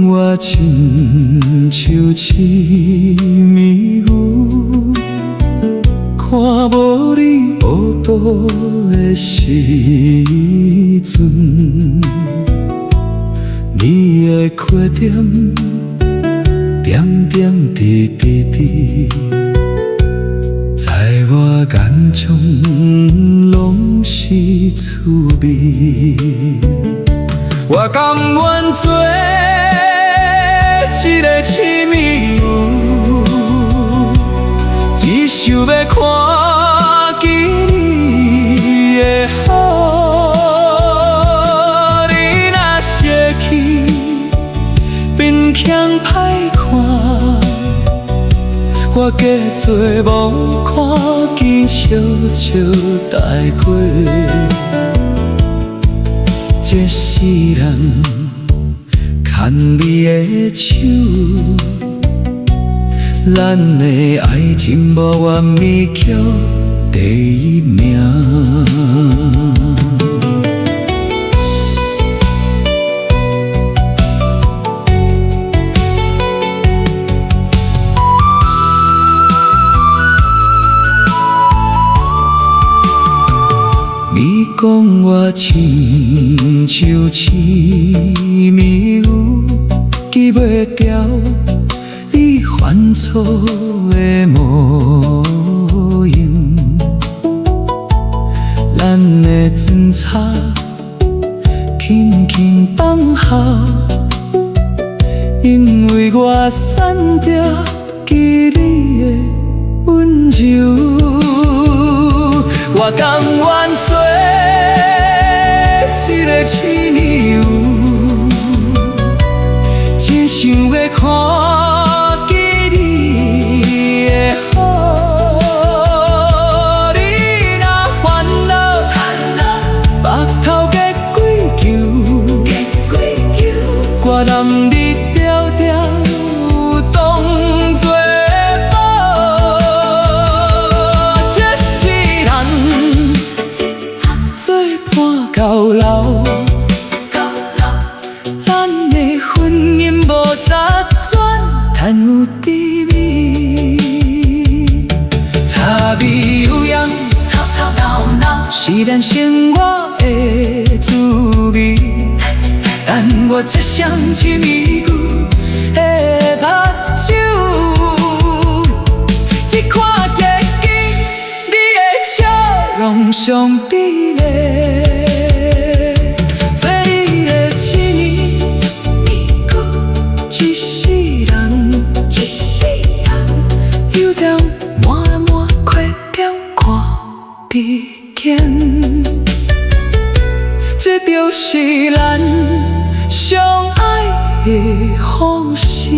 讲我亲像痴迷雾，看无你孤独的时阵，你的缺点点点滴滴，在我眼中拢是趣味。我甘愿做一个痴迷雾，只想要看见你的好。你若生气，变强歹看，我假做无看见，笑笑带过。这世人牵你的手，咱的爱情无完美叫第一名。你讲我亲像痴迷雾，记袂牢你犯错的模样，咱的争吵轻轻放下，因为我闪着记你的温柔。我甘愿做一个痴迷雾，只想要看见你的好。你若烦恼，目头结几球，我揽你条条当作宝。这世人做伴到老，咱的婚姻无杂转，但有滋味。茶味有样，吵吵闹闹，是咱生活的滋味。但我一双痴迷雾的目睭，只看结局，你的笑容上美丽。做你的痴迷雾，一世人，有条满满缺点看不见，这就是咱相爱的方式。